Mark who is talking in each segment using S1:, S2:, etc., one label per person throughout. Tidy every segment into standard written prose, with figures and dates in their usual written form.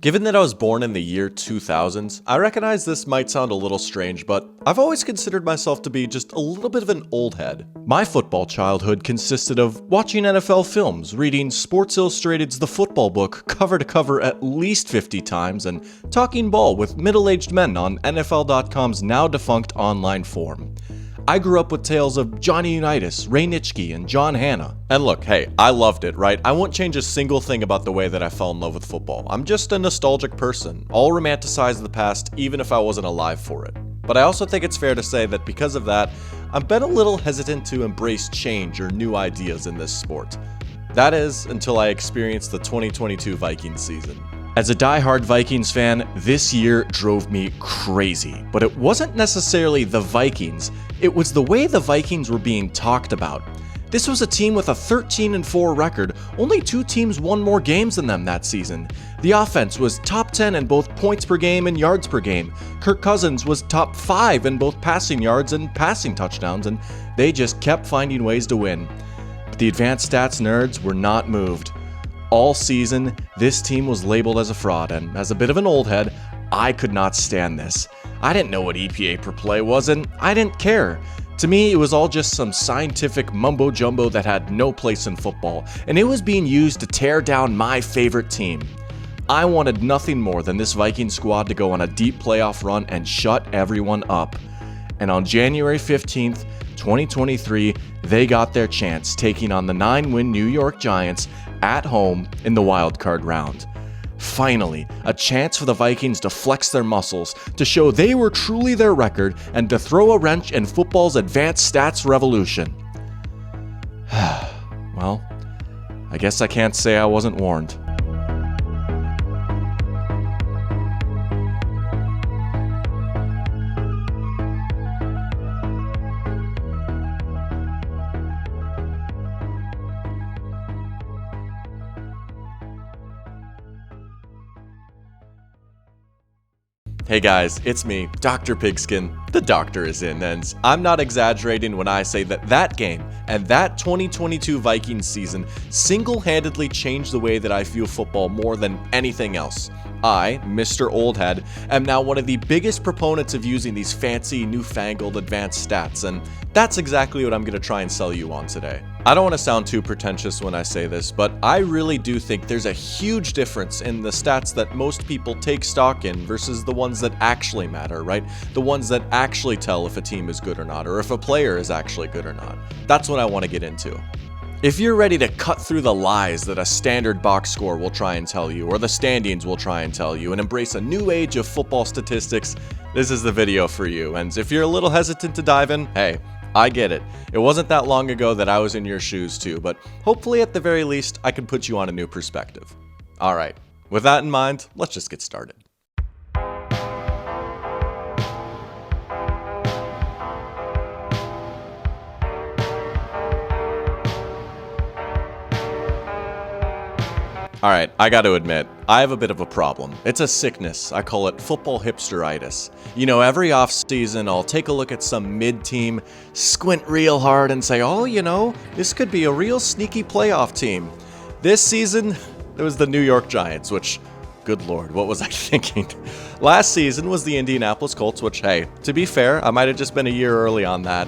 S1: Given that I was born in the year 2000, I recognize this might sound a little strange, but I've always considered myself to be just a little bit of an old head. My football childhood consisted of watching NFL films, reading Sports Illustrated's The Football Book cover to cover at least 50 times, and talking ball with middle-aged men on NFL.com's now-defunct online forum. I grew up with tales of Johnny Unitas, Ray Nitschke, and John Hanna. And look, hey, I loved it, right? I won't change a single thing about the way that I fell in love with football. I'm just a nostalgic person. I'll romanticize the past even if I wasn't alive for it. But I also think it's fair to say that because of that, I've been a little hesitant to embrace change or new ideas in this sport. That is, until I experienced the 2022 Vikings season. As a die-hard Vikings fan, this year drove me crazy. But it wasn't necessarily the Vikings, it was the way the Vikings were being talked about. This was a team with a 13-4 record, only 2 teams won more games than them that season. The offense was top 10 in both points per game and yards per game. Kirk Cousins was top 5 in both passing yards and passing touchdowns, and they just kept finding ways to win. But the advanced stats nerds were not moved. All season, this team was labeled as a fraud, and as a bit of an old head, I could not stand this. I didn't know what EPA per play was, and I didn't care. To me, it was all just some scientific mumbo-jumbo that had no place in football, and it was being used to tear down my favorite team. I wanted nothing more than this Viking squad to go on a deep playoff run and shut everyone up. And on January 15th, 2023, they got their chance, taking on the 9-win New York Giants at home in the wildcard round. Finally, a chance for the Vikings to flex their muscles, to show they were truly their record, and to throw a wrench in football's advanced stats revolution. Well, I guess I can't say I wasn't warned. Hey guys, it's me, Dr. Pigskin. The doctor is in, and I'm not exaggerating when I say that that game and that 2022 Vikings season single-handedly changed the way that I view football more than anything else. I, Mr. Oldhead, am now one of the biggest proponents of using these fancy, newfangled advanced stats, and that's exactly what I'm going to try and sell you on today. I don't want to sound too pretentious when I say this, but I really do think there's a huge difference in the stats that most people take stock in versus the ones that actually matter, right? The ones that actually tell if a team is good or not, or if a player is actually good or not. That's what I want to get into. If you're ready to cut through the lies that a standard box score will try and tell you, or the standings will try and tell you, and embrace a new age of football statistics, this is the video for you. And if you're a little hesitant to dive in, hey, I get it. It wasn't that long ago that I was in your shoes too, but hopefully at the very least, I can put you on a new perspective. Alright, with that in mind, let's just get started. Alright, I gotta admit, I have a bit of a problem. It's a sickness. I call it football hipsteritis. You know, every offseason I'll take a look at some mid-team, squint real hard and say, oh, you know, this could be a real sneaky playoff team. This season, it was the New York Giants, which, good lord, what was I thinking? Last season was the Indianapolis Colts, which, hey, to be fair, I might have just been a year early on that.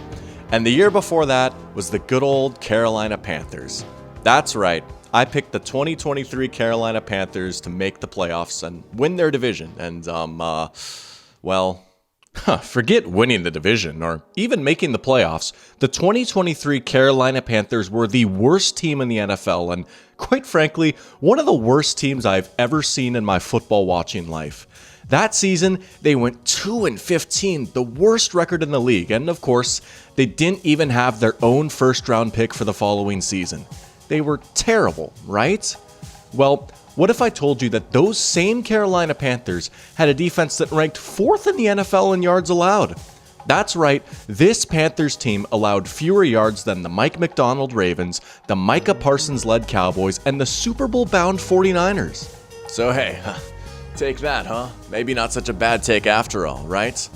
S1: And the year before that was the good old Carolina Panthers. That's right. I picked the 2023 Carolina Panthers to make the playoffs and win their division. And, forget winning the division or even making the playoffs. The 2023 Carolina Panthers were the worst team in the NFL and, quite frankly, one of the worst teams I've ever seen in my football watching life. That season, they went 2-15, the worst record in the league. And, of course, they didn't even have their own first-round pick for the following season. They were terrible, right? Well, what if I told you that those same Carolina Panthers had a defense that ranked 4th in the NFL in yards allowed? That's right, this Panthers team allowed fewer yards than the Mike McDonald Ravens, the Micah Parsons-led Cowboys, and the Super Bowl-bound 49ers. So hey, take that, huh? Maybe not such a bad take after all, right?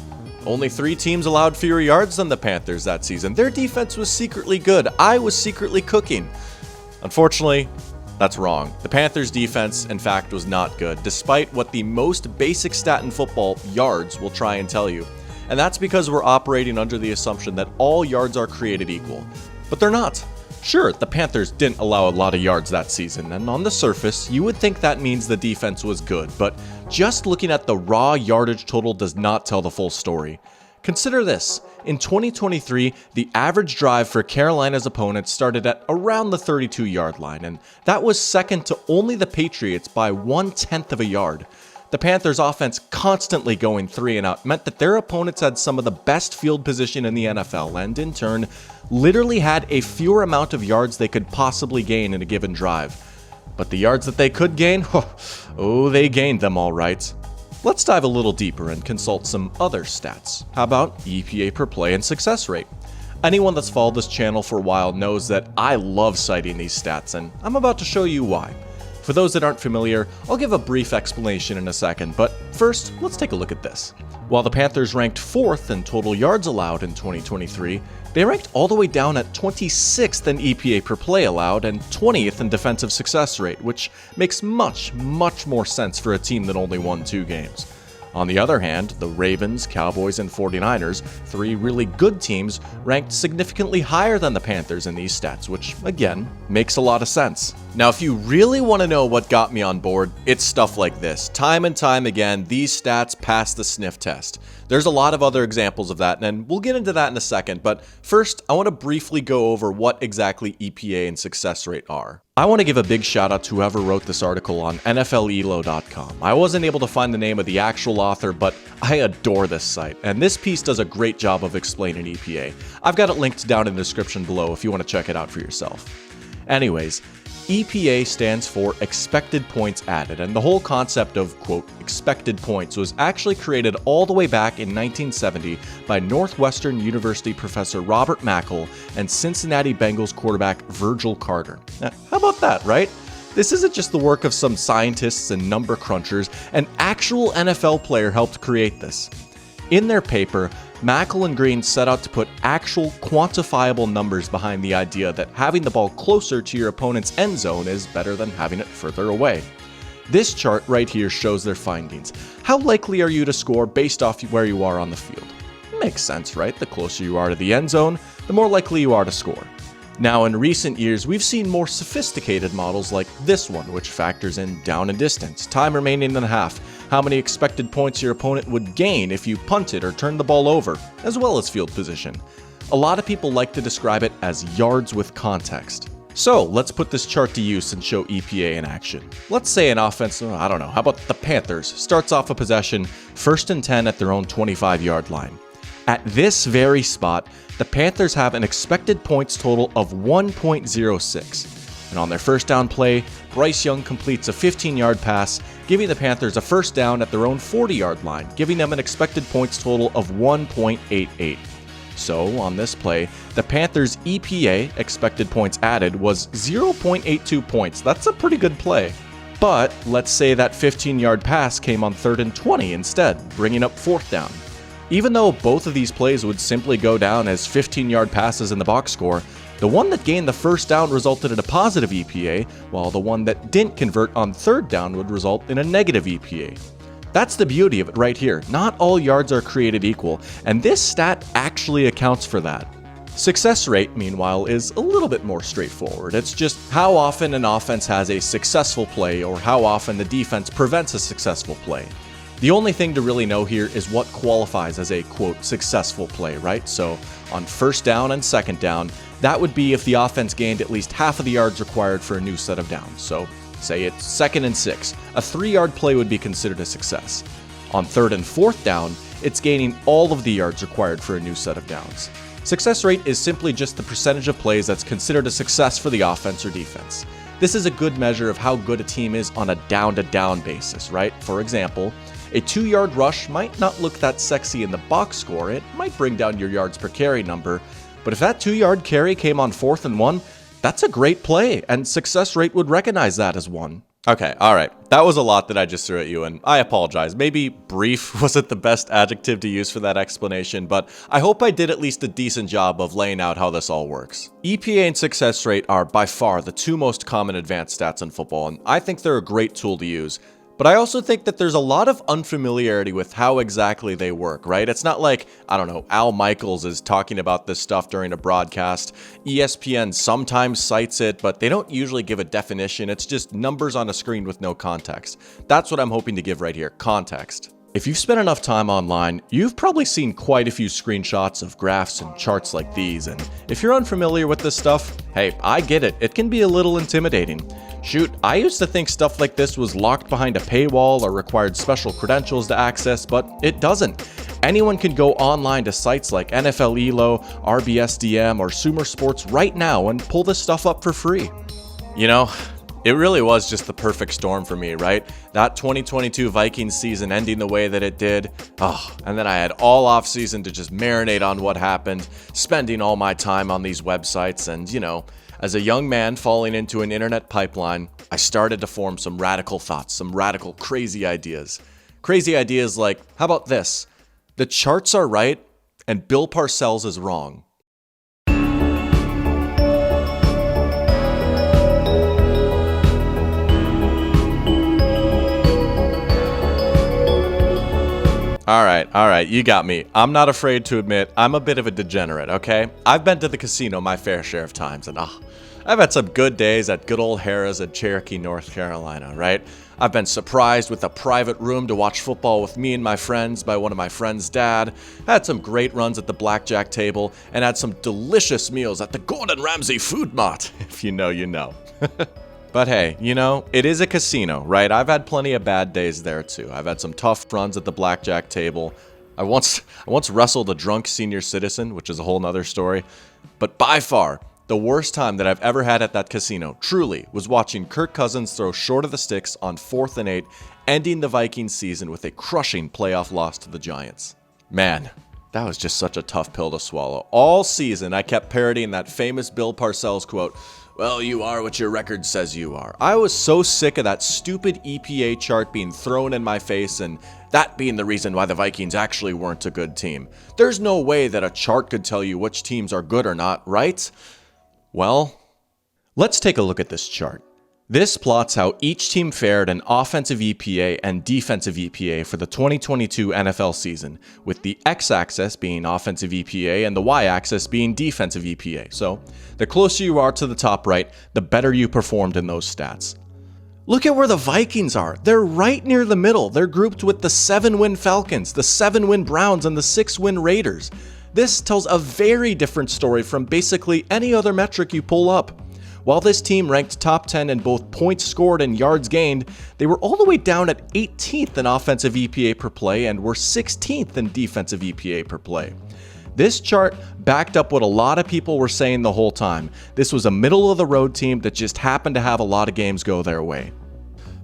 S1: Only 3 teams allowed fewer yards than the Panthers that season. Their defense was secretly good. I was secretly cooking. Unfortunately, That's wrong. The Panthers' defense, in fact, was not good, despite what the most basic stat in football, yards, will try and tell you. And that's because we're operating under the assumption that all yards are created equal. But they're not. Sure, the Panthers didn't allow a lot of yards that season, and on the surface, you would think that means the defense was good, but just looking at the raw yardage total does not tell the full story. Consider this. In 2023, the average drive for Carolina's opponents started at around the 32-yard line, and that was second to only the Patriots by 1/10 of a yard. The Panthers' offense constantly going 3 and out meant that their opponents had some of the best field position in the NFL and, in turn, literally had a fewer amount of yards they could possibly gain in a given drive. But the yards that they could gain, oh, they gained them all right. Let's dive a little deeper and consult some other stats. How about EPA per play and success rate? Anyone that's followed this channel for a while knows that I love citing these stats, and I'm about to show you why. For those that aren't familiar, I'll give a brief explanation in a second, but first, let's take a look at this. While the Panthers ranked 4th in total yards allowed in 2023, they ranked all the way down at 26th in EPA per play allowed and 20th in defensive success rate, which makes much more sense for a team that only won 2 games. On the other hand, the Ravens, Cowboys, and 49ers, 3 really good teams, ranked significantly higher than the Panthers in these stats, which, again, makes a lot of sense. Now, if you really want to know what got me on board, it's stuff like this. Time and time again, these stats pass the sniff test. There's a lot of other examples of that, and we'll get into that in a second, but first, I want to briefly go over what exactly EPA and success rate are. I want to give a big shout out to whoever wrote this article on NFLelo.com. I wasn't able to find the name of the actual author, but I adore this site, and this piece does a great job of explaining EPA. I've got it linked down in the description below if you want to check it out for yourself. Anyways, EPA stands for expected points added, and the whole concept of, quote, expected points was actually created all the way back in 1970 by Northwestern University professor Robert Mackel and Cincinnati Bengals quarterback Virgil Carter. Now, how about that, right? This isn't just the work of some scientists and number crunchers, an actual NFL player helped create this. In their paper, Mackel and Green set out to put actual quantifiable numbers behind the idea that having the ball closer to your opponent's end zone is better than having it further away. This chart right here shows their findings. How likely are you to score based off where you are on the field? Makes sense, right? The closer you are to the end zone, the more likely you are to score. Now, in recent years, we've seen more sophisticated models like this one, which factors in down and distance, time remaining in a half, how many expected points your opponent would gain if you punted or turned the ball over, as well as field position. A lot of people like to describe it as yards with context. So let's put this chart to use and show EPA in action. Let's say an offense, I don't know, how about the Panthers, starts off a possession 1st and 10 at their own 25-yard line. At this very spot, the Panthers have an expected points total of 1.06. And on their first down play, Bryce Young completes a 15-yard pass, giving the Panthers a first down at their own 40-yard line, giving them an expected points total of 1.88. So, on this play, the Panthers' EPA, expected points added, was 0.82 points. That's a pretty good play. But let's say that 15-yard pass came on 3rd and 20 instead, bringing up 4th down. Even though both of these plays would simply go down as 15-yard passes in the box score, the one that gained the first down resulted in a positive EPA, while the one that didn't convert on 3rd down would result in a negative EPA. That's the beauty of it right here. Not all yards are created equal, and this stat actually accounts for that. Success rate, meanwhile, is a little bit more straightforward. It's just how often an offense has a successful play or how often the defense prevents a successful play. The only thing to really know here is what qualifies as a, quote, successful play, right? So on 1st down and 2nd down, that would be if the offense gained at least half of the yards required for a new set of downs. So say it's 2nd and 6, a 3-yard play would be considered a success. On 3rd and 4th down, it's gaining all of the yards required for a new set of downs. Success rate is simply just the percentage of plays that's considered a success for the offense or defense. This is a good measure of how good a team is on a down-to-down basis, right? For example, a 2-yard rush might not look that sexy in the box score. It might bring down your yards per carry number, but if that 2-yard carry came on 4th and 1, that's a great play, and success rate would recognize that as one. Okay, alright. That was a lot that I just threw at you, and I apologize. Maybe brief wasn't the best adjective to use for that explanation, but I hope I did at least a decent job of laying out how this all works. EPA and success rate are by far the two most common advanced stats in football, and I think they're a great tool to use. But I also think that there's a lot of unfamiliarity with how exactly they work, right? It's not like, I don't know, Al Michaels is talking about this stuff during a broadcast. ESPN sometimes cites it, but they don't usually give a definition. It's just numbers on a screen with no context. That's what I'm hoping to give right here, context. If you've spent enough time online, you've probably seen quite a few screenshots of graphs and charts like these, and if you're unfamiliar with this stuff, hey, I get it. It can be a little intimidating. Shoot, I used to think stuff like this was locked behind a paywall or required special credentials to access, but it doesn't. Anyone can go online to sites like NFL Elo, RBSDM, or Sumer Sports right now and pull this stuff up for free. You know, it really was just the perfect storm for me, right? That 2022 Vikings season ending the way that it did. And then I had all off season to just marinate on what happened, spending all my time on these websites, and as a young man falling into an internet pipeline, I started to form some radical thoughts, some radical crazy ideas. Crazy ideas like, how about this? The charts are right and Bill Parcells is wrong. All right, you got me. I'm not afraid to admit I'm a bit of a degenerate, okay? I've been to the casino my fair share of times, and I've had some good days at good old Harrah's at Cherokee, North Carolina, right? I've been surprised with a private room to watch football with me and my friends by one of my friends' dad, had some great runs at the blackjack table, and had some delicious meals at the Gordon Ramsay Food Mart. If you know, you know. But hey, it is a casino, right? I've had plenty of bad days there too. I've had some tough runs at the blackjack table. I once wrestled a drunk senior citizen, which is a whole nother story. But by far, the worst time that I've ever had at that casino, truly, was watching Kirk Cousins throw short of the sticks on 4th and 8, ending the Vikings season with a crushing playoff loss to the Giants. Man, that was just such a tough pill to swallow. All season, I kept parodying that famous Bill Parcells quote, "Well, you are what your record says you are." I was so sick of that stupid EPA chart being thrown in my face and that being the reason why the Vikings actually weren't a good team. There's no way that a chart could tell you which teams are good or not, right? Well, let's take a look at this chart. This plots how each team fared in offensive EPA and defensive EPA for the 2022 NFL season, with the x-axis being offensive EPA and the y-axis being defensive EPA. So, the closer you are to the top right, the better you performed in those stats. Look at where the Vikings are. They're right near the middle. They're grouped with the 7-win Falcons, the 7-win Browns, and the 6-win Raiders. This tells a very different story from basically any other metric you pull up. While this team ranked top 10 in both points scored and yards gained, they were all the way down at 18th in offensive EPA per play and were 16th in defensive EPA per play. This chart backed up what a lot of people were saying the whole time. This was a middle-of-the-road team that just happened to have a lot of games go their way.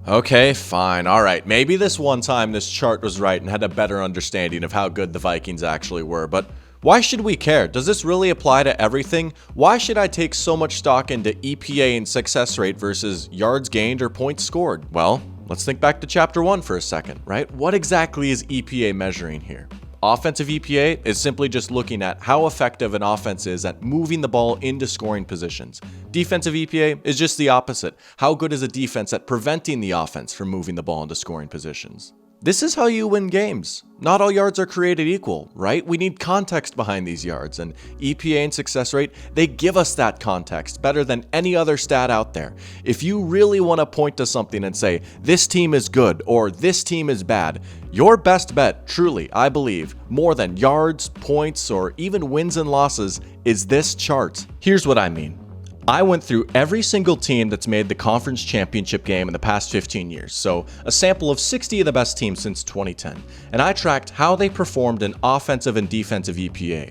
S1: Okay, fine, alright, maybe this one time this chart was right and had a better understanding of how good the Vikings actually were, but why should we care? Does this really apply to everything? Why should I take so much stock into EPA and success rate versus yards gained or points scored? Well, let's think back to chapter 1 for a second, right? What exactly is EPA measuring here? Offensive EPA is simply just looking at how effective an offense is at moving the ball into scoring positions. Defensive EPA is just the opposite. How good is a defense at preventing the offense from moving the ball into scoring positions? This is how you win games. Not all yards are created equal, right? We need context behind these yards, and EPA and success rate, they give us that context better than any other stat out there. If you really want to point to something and say, this team is good or this team is bad, your best bet, truly, I believe, more than yards, points, or even wins and losses, is this chart. Here's what I mean. I went through every single team that's made the conference championship game in the past 15 years, so a sample of 60 of the best teams since 2010, and I tracked how they performed in offensive and defensive EPA.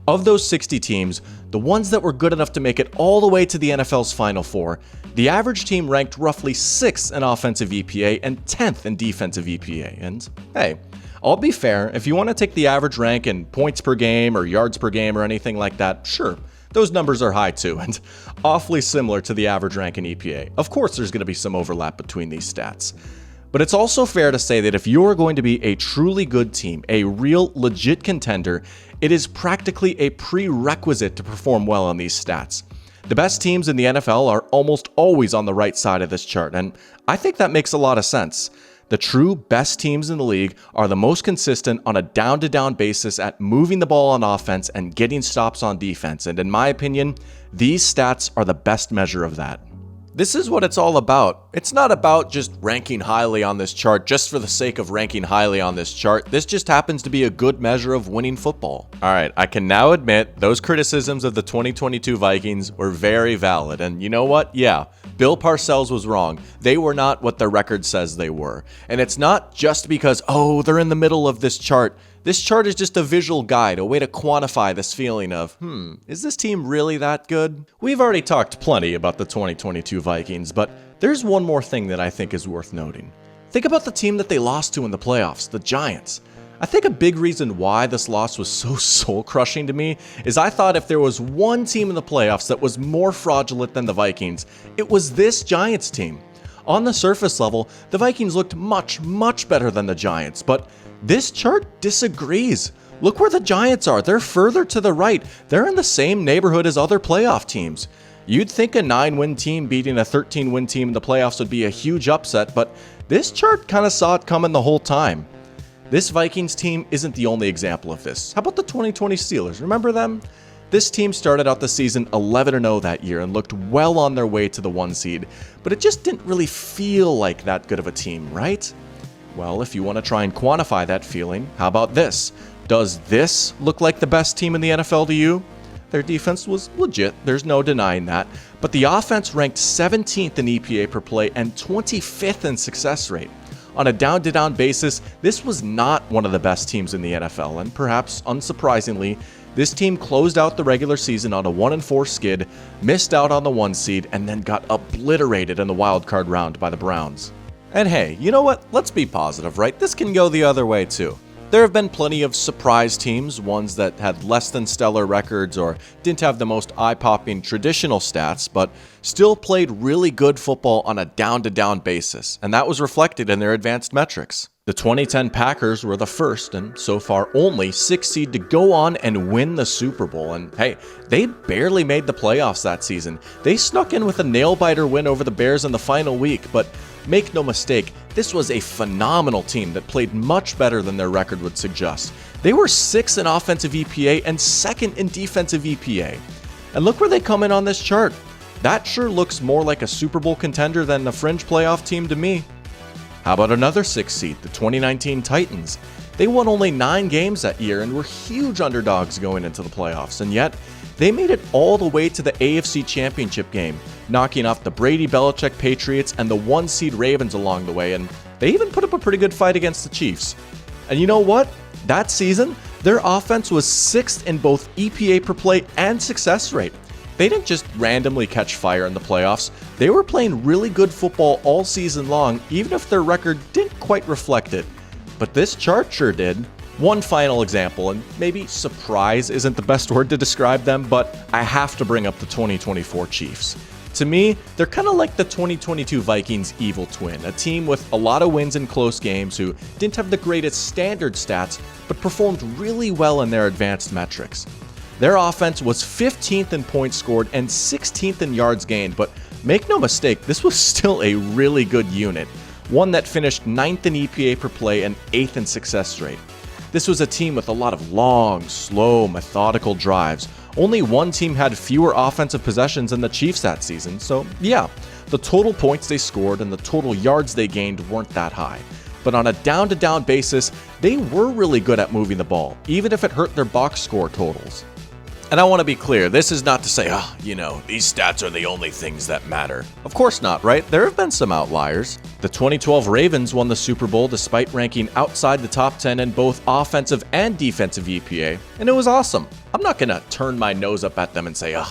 S1: Of those 60 teams, the ones that were good enough to make it all the way to the NFL's Final Four, the average team ranked roughly 6th in offensive EPA and 10th in defensive EPA, and hey, I'll be fair, if you want to take the average rank in points per game or yards per game or anything like that, sure. those numbers are high too, and awfully similar to the average rank in EPA. Of course there's going to be some overlap between these stats. But it's also fair to say that if you're going to be a truly good team, a real legit contender, it is practically a prerequisite to perform well on these stats. The best teams in the NFL are almost always on the right side of this chart, and I think that makes a lot of sense. The true best teams in the league are the most consistent on a down-to-down basis at moving the ball on offense and getting stops on defense, and in my opinion, these stats are the best measure of that. This is what it's all about. It's not about just ranking highly on this chart just for the sake of ranking highly on this chart. This just happens to be a good measure of winning football. Alright, I can now admit those criticisms of the 2022 Vikings were very valid, and you know what? Yeah, Bill Parcells was wrong. They were not what their record says they were. And it's not just because, oh, they're in the middle of this chart. This chart is just a visual guide, a way to quantify this feeling of, is this team really that good? We've already talked plenty about the 2022 Vikings, but there's one more thing that I think is worth noting. Think about the team that they lost to in the playoffs, the Giants. I think a big reason why this loss was so soul-crushing to me is I thought if there was one team in the playoffs that was more fraudulent than the Vikings, it was this Giants team. On the surface level, the Vikings looked much better than the Giants, but this chart disagrees. Look where the Giants are. They're further to the right. They're in the same neighborhood as other playoff teams. You'd think a 9-win team beating a 13-win team in the playoffs would be a huge upset, but this chart kind of saw it coming the whole time. This Vikings team isn't the only example of this. How about the 2020 Steelers? Remember them? This team started out the season 11-0 that year and looked well on their way to the 1 seed, but it just didn't really feel like that good of a team, right? Well, if you want to try and quantify that feeling, how about this? Does this look like the best team in the NFL to you? Their defense was legit, there's no denying that, but the offense ranked 17th in EPA per play and 25th in success rate. On a down-to-down basis, this was not one of the best teams in the NFL, and perhaps unsurprisingly, this team closed out the regular season on a 1-4 skid, missed out on the 1 seed, and then got obliterated in the wildcard round by the Browns. And hey, you know what? Let's be positive, right? This can go the other way too. There have been plenty of surprise teams, ones that had less than stellar records or didn't have the most eye-popping traditional stats, but still played really good football on a down-to-down basis, and that was reflected in their advanced metrics. The 2010 Packers were the first, and so far only, 6th seed to go on and win the Super Bowl, and hey, they barely made the playoffs that season. They snuck in with a nail-biter win over the Bears in the final week, but make no mistake, this was a phenomenal team that played much better than their record would suggest. They were 6th in offensive EPA and 2nd in defensive EPA. And look where they come in on this chart. That sure looks more like a Super Bowl contender than a fringe playoff team to me. How about another 6th seed, the 2019 Titans? They won only 9 games that year and were huge underdogs going into the playoffs, and yet they made it all the way to the AFC Championship game, knocking off the Brady-Belichick Patriots and the 1 seed Ravens along the way, and they even put up a pretty good fight against the Chiefs. And you know what? That season, their offense was 6th in both EPA per play and success rate. They didn't just randomly catch fire in the playoffs. They were playing really good football all season long, even if their record didn't quite reflect it. But this chart sure did. One final example, and maybe surprise isn't the best word to describe them, but I have to bring up the 2024 Chiefs. To me, they're kind of like the 2022 Vikings evil twin, a team with a lot of wins in close games who didn't have the greatest standard stats, but performed really well in their advanced metrics. Their offense was 15th in points scored and 16th in yards gained, but make no mistake, this was still a really good unit, one that finished 9th in EPA per play and 8th in success rate. This was a team with a lot of long, slow, methodical drives. Only one team had fewer offensive possessions than the Chiefs that season, so yeah, the total points they scored and the total yards they gained weren't that high. But on a down-to-down basis, they were really good at moving the ball, even if it hurt their box score totals. And I want to be clear, this is not to say, these stats are the only things that matter. Of course not, right? There have been some outliers. The 2012 Ravens won the Super Bowl despite ranking outside the top 10 in both offensive and defensive EPA, and it was awesome. I'm not going to turn my nose up at them and say,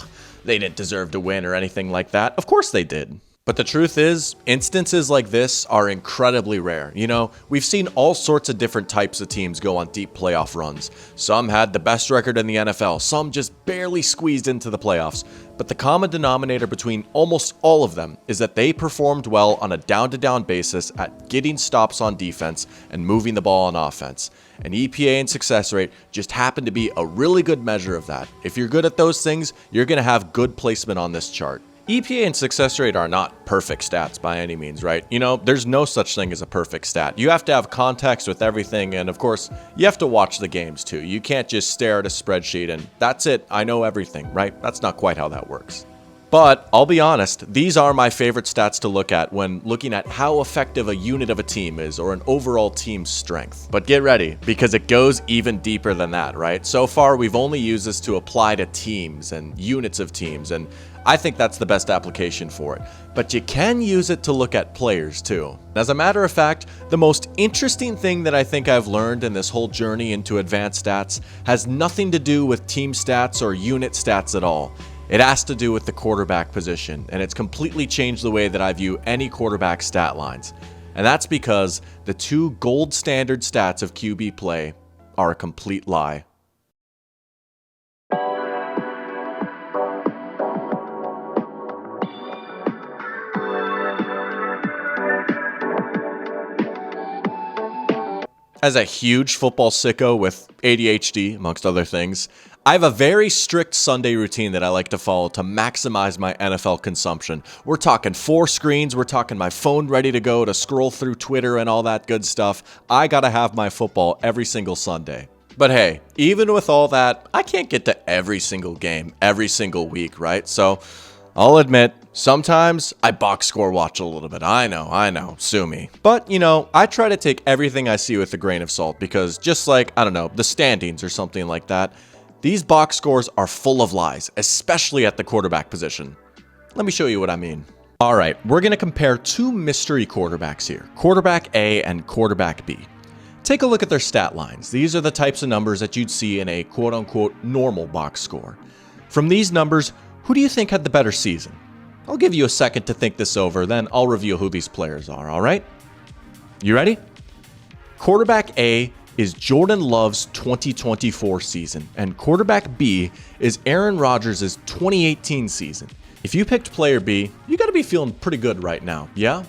S1: they didn't deserve to win or anything like that. Of course they did. But the truth is, instances like this are incredibly rare. You know, we've seen all sorts of different types of teams go on deep playoff runs. Some had the best record in the NFL, some just barely squeezed into the playoffs. But the common denominator between almost all of them is that they performed well on a down-to-down basis at getting stops on defense and moving the ball on offense. And EPA and success rate just happen to be a really good measure of that. If you're good at those things, you're going to have good placement on this chart. EPA and success rate are not perfect stats by any means, right? You know, there's no such thing as a perfect stat. You have to have context with everything, and of course, you have to watch the games too. You can't just stare at a spreadsheet and that's it, I know everything, right? That's not quite how that works. But I'll be honest, these are my favorite stats to look at when looking at how effective a unit of a team is or an overall team's strength. But get ready, because it goes even deeper than that, right? So far, we've only used this to apply to teams and units of teams, and I think that's the best application for it. But you can use it to look at players too. As a matter of fact, the most interesting thing that I think I've learned in this whole journey into advanced stats has nothing to do with team stats or unit stats at all. It has to do with the quarterback position, and it's completely changed the way that I view any quarterback stat lines. And that's because the two gold standard stats of QB play are a complete lie. As a huge football sicko with ADHD, amongst other things, I have a very strict Sunday routine that I like to follow to maximize my NFL consumption. We're talking 4 screens, we're talking my phone ready to go to scroll through Twitter and all that good stuff. I gotta have my football every single Sunday. But hey, even with all that, I can't get to every single game, every single week, right? So I'll admit, sometimes I box score watch a little bit. I know, sue me. But, you know, I try to take everything I see with a grain of salt because just like, I don't know, the standings or something like that, these box scores are full of lies, especially at the quarterback position. Let me show you what I mean. All right, we're going to compare 2 mystery quarterbacks here, quarterback A and quarterback B. Take a look at their stat lines. These are the types of numbers that you'd see in a quote-unquote normal box score. From these numbers, who do you think had the better season? I'll give you a second to think this over, then I'll reveal who these players are, all right? You ready? Quarterback A is Jordan Love's 2024 season, and quarterback B is Aaron Rodgers' 2018 season. If you picked player B, you gotta be feeling pretty good right now, yeah?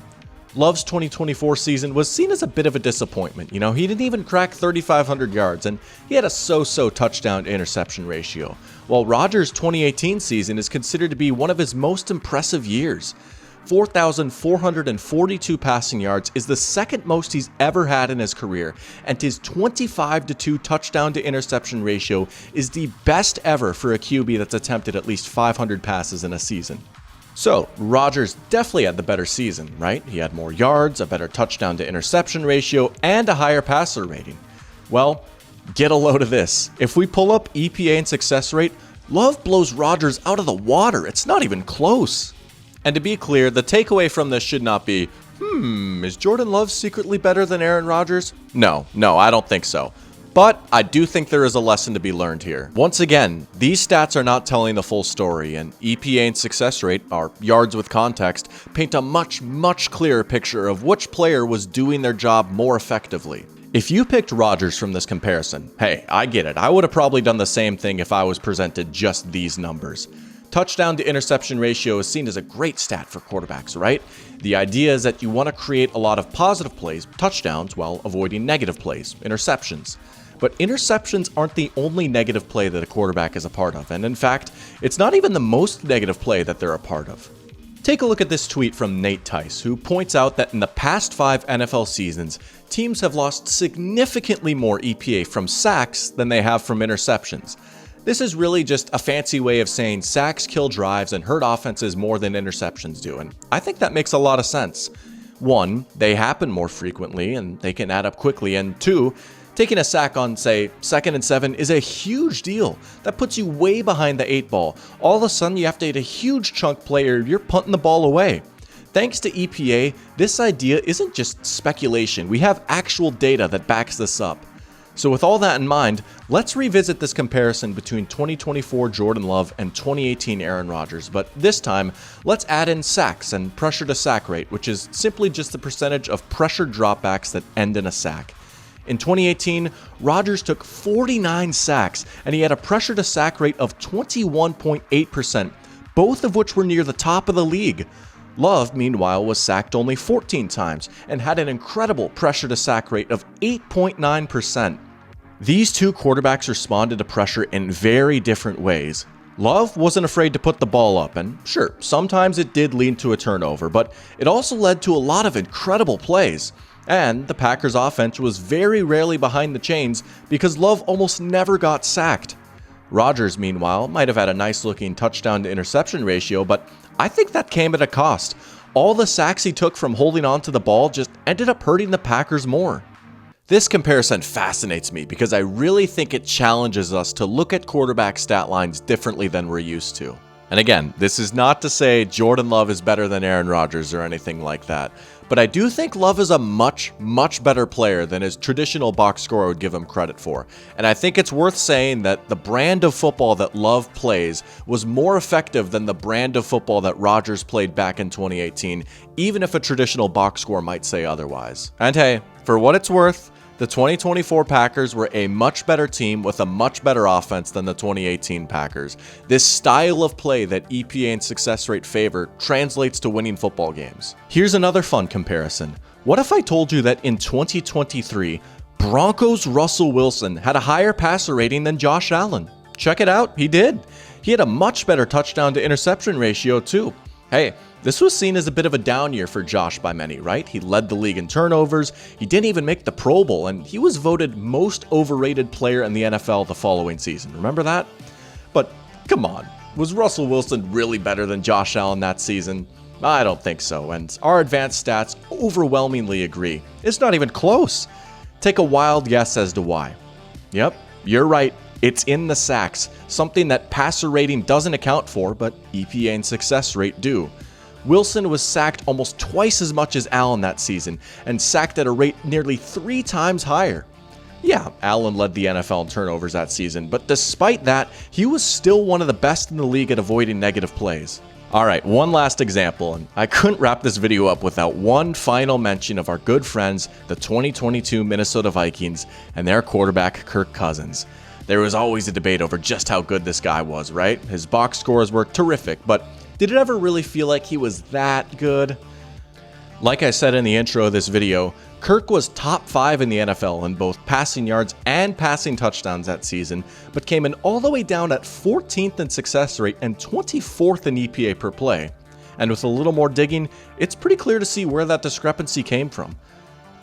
S1: Love's 2024 season was seen as a bit of a disappointment. You know, he didn't even crack 3,500 yards, and he had a so-so touchdown to interception ratio. While Rodgers' 2018 season is considered to be one of his most impressive years. 4,442 passing yards is the second most he's ever had in his career, and his 25-2 touchdown to interception ratio is the best ever for a QB that's attempted at least 500 passes in a season. So, Rodgers definitely had the better season, right? He had more yards, a better touchdown to interception ratio, and a higher passer rating. Well, get a load of this. If we pull up EPA and success rate, Love blows Rodgers out of the water. It's not even close. And to be clear, the takeaway from this should not be, is Jordan Love secretly better than Aaron Rodgers? No, I don't think so. But I do think there is a lesson to be learned here. Once again, these stats are not telling the full story, and EPA and success rate, our yards with context, paint a much clearer picture of which player was doing their job more effectively. If you picked Rodgers from this comparison, hey, I get it. I would have probably done the same thing if I was presented just these numbers. Touchdown to interception ratio is seen as a great stat for quarterbacks, right? The idea is that you want to create a lot of positive plays, touchdowns, while avoiding negative plays, interceptions. But interceptions aren't the only negative play that a quarterback is a part of, and in fact, it's not even the most negative play that they're a part of. Take a look at this tweet from Nate Tice, who points out that in the past 5 NFL seasons, teams have lost significantly more EPA from sacks than they have from interceptions. This is really just a fancy way of saying sacks kill drives and hurt offenses more than interceptions do, and I think that makes a lot of sense. 1, they happen more frequently and they can add up quickly, and 2, taking a sack on, say, 2nd and 7 is a huge deal. That puts you way behind the 8 ball. All of a sudden, you have to hit a huge chunk play or you're punting the ball away. Thanks to EPA, this idea isn't just speculation. We have actual data that backs this up. So with all that in mind, let's revisit this comparison between 2024 Jordan Love and 2018 Aaron Rodgers, but this time, let's add in sacks and pressure to sack rate, which is simply just the percentage of pressure dropbacks that end in a sack. In 2018, Rodgers took 49 sacks, and he had a pressure to sack rate of 21.8%, both of which were near the top of the league. Love, meanwhile, was sacked only 14 times and had an incredible pressure to sack rate of 8.9%. These two quarterbacks responded to pressure in very different ways. Love wasn't afraid to put the ball up, and sure, sometimes it did lead to a turnover, but it also led to a lot of incredible plays. And the Packers' offense was very rarely behind the chains because Love almost never got sacked. Rodgers, meanwhile, might have had a nice-looking touchdown-to-interception ratio, but I think that came at a cost. All the sacks he took from holding on to the ball just ended up hurting the Packers more. This comparison fascinates me because I really think it challenges us to look at quarterback stat lines differently than we're used to. And again, this is not to say Jordan Love is better than Aaron Rodgers or anything like that, but I do think Love is a much better player than his traditional box score would give him credit for. And I think it's worth saying that the brand of football that Love plays was more effective than the brand of football that Rodgers played back in 2018, even if a traditional box score might say otherwise. And hey, for what it's worth, the 2024 Packers were a much better team with a much better offense than the 2018 Packers. This style of play that EPA and success rate favor translates to winning football games. Here's another fun comparison. What if I told you that in 2023, Broncos' Russell Wilson had a higher passer rating than Josh Allen? Check it out, he did. He had a much better touchdown to interception ratio too. Hey, this was seen as a bit of a down year for Josh by many, right? He led the league in turnovers, he didn't even make the Pro Bowl, and he was voted most overrated player in the NFL the following season. Remember that? But come on, was Russell Wilson really better than Josh Allen that season? I don't think so, and our advanced stats overwhelmingly agree. It's not even close. Take a wild guess as to why. Yep, you're right. It's in the sacks, something that passer rating doesn't account for, but EPA and success rate do. Wilson was sacked almost twice as much as Allen that season, and sacked at a rate nearly 3 times higher. Yeah, Allen led the NFL in turnovers that season, but despite that, he was still one of the best in the league at avoiding negative plays. Alright, one last example, and I couldn't wrap this video up without one final mention of our good friends, the 2022 Minnesota Vikings, and their quarterback, Kirk Cousins. There was always a debate over just how good this guy was, right? His box scores were terrific, but did it ever really feel like he was that good? Like I said in the intro of this video, Kirk was top 5 in the NFL in both passing yards and passing touchdowns that season, but came in all the way down at 14th in success rate and 24th in EPA per play. And with a little more digging, it's pretty clear to see where that discrepancy came from.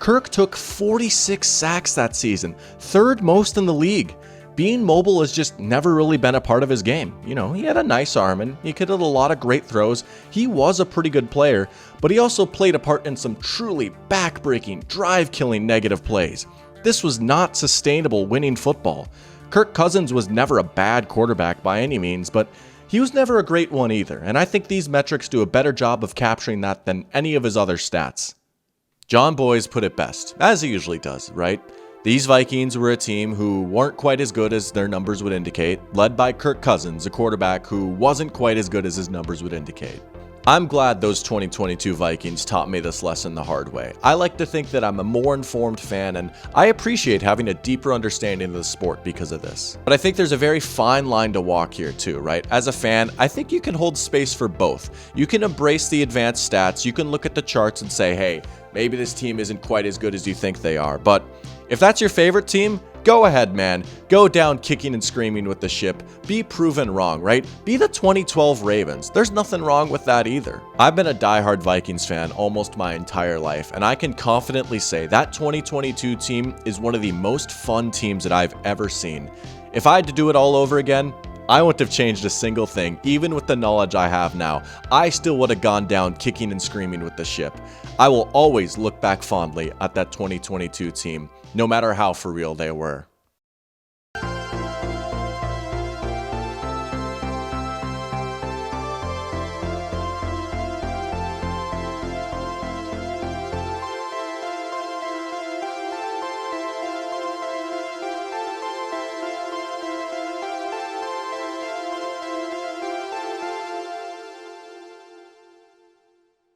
S1: Kirk took 46 sacks that season, 3rd most in the league. Being mobile has just never really been a part of his game. You know, he had a nice arm and he could hit a lot of great throws. He was a pretty good player, but he also played a part in some truly back-breaking, drive-killing negative plays. This was not sustainable winning football. Kirk Cousins was never a bad quarterback by any means, but he was never a great one either, and I think these metrics do a better job of capturing that than any of his other stats. John Boys put it best, as he usually does, right? These Vikings were a team who weren't quite as good as their numbers would indicate, led by Kirk Cousins, a quarterback who wasn't quite as good as his numbers would indicate. I'm glad those 2022 Vikings taught me this lesson the hard way. I like to think that I'm a more informed fan, and I appreciate having a deeper understanding of the sport because of this. But I think there's a very fine line to walk here too, right? As a fan, I think you can hold space for both. You can embrace the advanced stats, you can look at the charts and say, hey, maybe this team isn't quite as good as you think they are, but if that's your favorite team, go ahead, man. Go down kicking and screaming with the ship. Be proven wrong, right? Be the 2012 Ravens. There's nothing wrong with that either. I've been a diehard Vikings fan almost my entire life, and I can confidently say that 2022 team is one of the most fun teams that I've ever seen. If I had to do it all over again, I wouldn't have changed a single thing, even with the knowledge I have now. I still would have gone down kicking and screaming with the ship. I will always look back fondly at that 2022 team, no matter how for real they were.